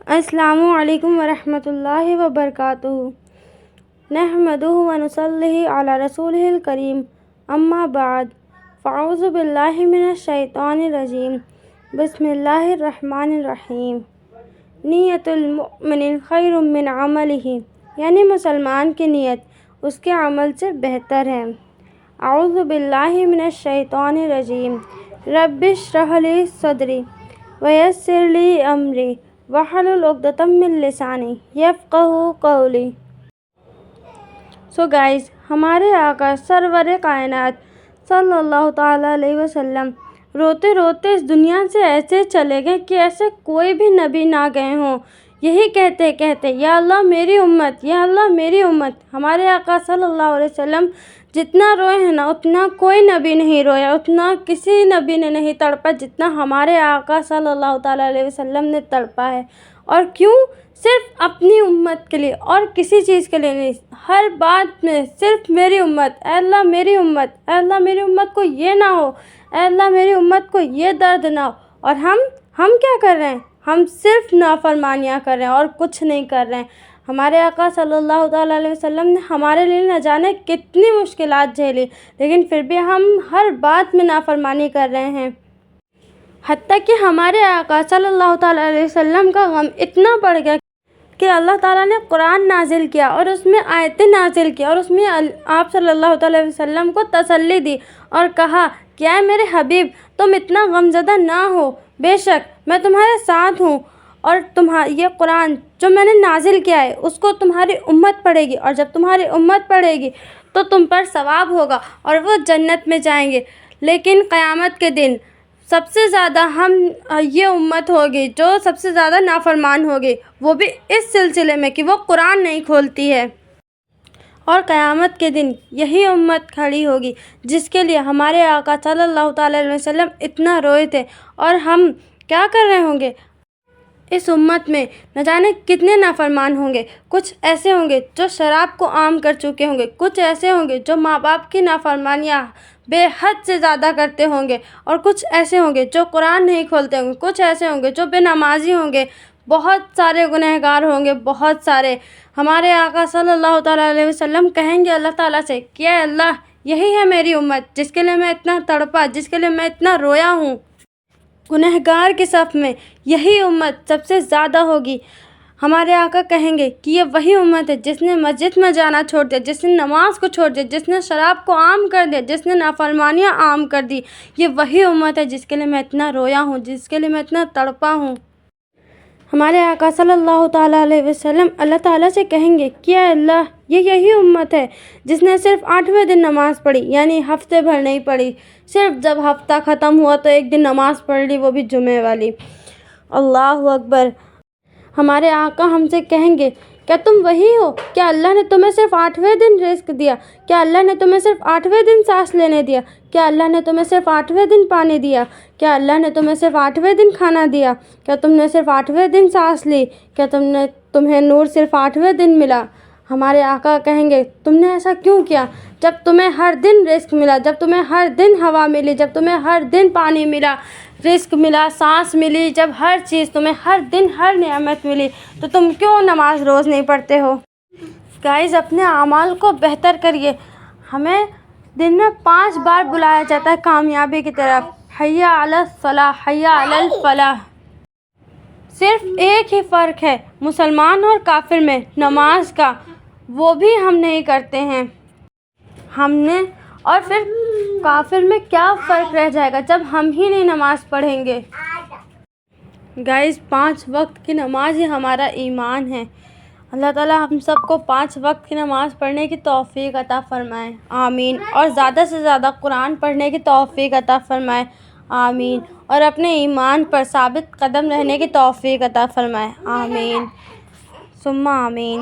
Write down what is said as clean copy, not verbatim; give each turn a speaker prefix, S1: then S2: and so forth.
S1: अस्सलामु अलैकुम वरहमतुल्लाहि वबरकातुहू। नहमदुहु व नुसल्ली अला रसूलिहिल करीम, अम्मा बाद, फ़अऊज़ु बिल्लाहि मिनश शैतानिर रजीम, बिस्मिल्लाहिर रहमानिर रहीम। नियतुल मुमिन खैरुम मिन अमलिही, यानी मुसलमान की नीयत उसके अमल से बेहतर है। अऊज़ु बिल्लाहि मिनश शैतानिर रजीम, रब्बिश्रह ली सदरी व यस्सिर ली अमरी वहलुल उक़दतम मिन लिसानी यफ़क़हू क़ौली। सो गाइस, हमारे आका सरवर कायनात सल्लल्लाहु ताला अलैहि वसल्लम रोते रोते इस दुनिया से ऐसे चले गए कि ऐसे कोई भी नबी ना गए हों। यही कहते कहते या अल्लाह मेरी उम्मत, या अल्लाह मेरी उम्मत। हमारे आका सल्लल्लाहु अलैहि वसल्लम जितना रोए हैं ना, उतना कोई नबी नहीं रोया, उतना किसी नबी ने नहीं तड़पा जितना हमारे आका सल्लल्लाहु ताला अलैहि वसल्लम ने तड़पा है। और क्यों? सिर्फ अपनी उम्मत के लिए और किसी चीज़ के लिए नहीं। हर बात में सिर्फ मेरी उम्मत, ऐ अल्लाह मेरी उम्मत, ऐ अल्लाह मेरी उम्मत को ये ना हो, ऐ अल्लाह मेरी उम्मत को ये दर्द ना हो। और हम क्या कर रहे हैं? हम सिर्फ नाफरमानियाँ कर रहे हैं और कुछ नहीं कर रहे हैं। हमारे आका सल्लल्लाहु ताला अलैहि वसल्लम ने हमारे लिए न जाने कितनी मुश्किलात झेली, लेकिन फिर भी हम हर बात में नाफरमानी कर रहे हैं। हत्ता कि हमारे आका सल्लल्लाहु ताला अलैहि वसल्लम का गम इतना बढ़ गया कि अल्लाह ताला ने कुरान नाजिल किया और उसमें आयतें नाजिल की और उसमें आप सल्लल्लाहु ताला अलैहि वसल्लम को तसल्ली दी और कहा कि ऐ मेरे हबीब, तुम इतना गमज़दा ना हो, बेशक मैं तुम्हारे साथ हूँ। और ये कुरान जो मैंने नाजिल किया है उसको तुम्हारी उम्मत पढ़ेगी, और जब तुम्हारी उम्मत पढ़ेगी तो तुम पर सवाब होगा और वो जन्नत में जाएंगे। लेकिन क़यामत के दिन सबसे ज़्यादा ये उम्मत होगी जो सबसे ज़्यादा नाफरमान होगी, वो भी इस सिलसिले में कि वो कुरान नहीं खोलती है। और क़यामत के दिन यही उम्मत खड़ी होगी जिसके लिए हमारे आका सल्लल्लाहु ताला अलैहि वसल्लम इतना रोए थे। और हम क्या कर रहे होंगे? इस उम्मत में न जाने कितने नाफरमान होंगे। कुछ ऐसे होंगे जो शराब को आम कर चुके होंगे, कुछ ऐसे होंगे जो माँ बाप की नाफरमानियाँ बेहद से ज़्यादा करते होंगे, और कुछ ऐसे होंगे जो कुरान नहीं खोलते होंगे, कुछ ऐसे होंगे जो बेनमाजी होंगे। बहुत सारे गुनहगार होंगे, बहुत सारे। हमारे आका सल्लल्लाहु ताला अलैहि वसल्लम कहेंगे अल्लाह ताला से कि ऐ अल्लाह, यही है मेरी उम्मत जिसके लिए मैं इतना तड़पा, जिसके लिए मैं इतना रोया हूँ। गुनहगार की सफ़ में यही उम्मत सबसे ज़्यादा होगी। हमारे आका कहेंगे कि ये वही उम्मत है जिसने मस्जिद में जाना छोड़ दिया, जिसने नमाज को छोड़ दिया, जिसने शराब को आम कर दिया, जिसने नाफरमानियाँ आम कर दी। ये वही उम्मत है जिसके लिए मैं इतना रोया हूँ, जिसके लिए मैं इतना तड़पा हूँ। हमारे आका सल्लल्लाहु ताला अलैहि वसल्लम अल्लाह ताला से कहेंगे कि ऐ अल्लाह, ये यही उम्मत है जिसने सिर्फ 8वें दिन नमाज़ पढ़ी, यानी हफ्ते भर नहीं पढ़ी। सिर्फ जब हफ्ता ख़त्म हुआ तो एक दिन नमाज़ पढ़ ली, वो भी जुमे वाली। अल्लाहु अकबर। हमारे आका हमसे कहेंगे, क्या तुम वही हो? क्या अल्लाह ने तुम्हें सिर्फ 8वें दिन रिज़्क़ दिया? क्या अल्लाह ने तुम्हें सिर्फ 8वें दिन सांस लेने दिया? क्या अल्लाह ने तुम्हें सिर्फ 8वें दिन पानी दिया? क्या अल्लाह ने तुम्हें सिर्फ 8वें दिन खाना दिया? क्या तुमने सिर्फ 8वें दिन सांस ली? क्या तुम्हें नूर सिर्फ 8वें दिन मिला? हमारे आका कहेंगे, तुमने ऐसा क्यों किया? जब तुम्हें हर दिन रिज़्क़ मिला, जब तुम्हें हर दिन हवा मिली, जब तुम्हें हर दिन पानी मिला, रिज़्क़ मिला, सांस मिली, जब हर चीज़ तुम्हें हर दिन हर नेमत मिली, तो तुम क्यों नमाज रोज़ नहीं पढ़ते हो? गाइस, अपने अमाल को बेहतर करिए। हमें दिन में 5 बार बुलाया जाता है कामयाबी की तरफ, हय्या अलल फलाह, हय्या अलल फलाह। सिर्फ एक ही फ़र्क है मुसलमान और काफिर में, नमाज का। वो भी हम नहीं करते हैं। और फिर काफिर में क्या फ़र्क रह जाएगा जब हम ही नहीं नमाज़ पढ़ेंगे? गाइस, 5 वक्त की नमाज ही हमारा ईमान है। अल्लाह ताला हम सबको 5 वक्त की नमाज़ पढ़ने की तौफ़ीक़ अता फ़रमाए, आमीन। और ज़्यादा से ज़्यादा कुरान पढ़ने की तौफ़ीक़ अता फ़रमाए, आमीन। और अपने ईमान पर साबित कदम रहने की तौफ़ीक़ अता फ़रमाए, आमीन सुम्मा आमीन।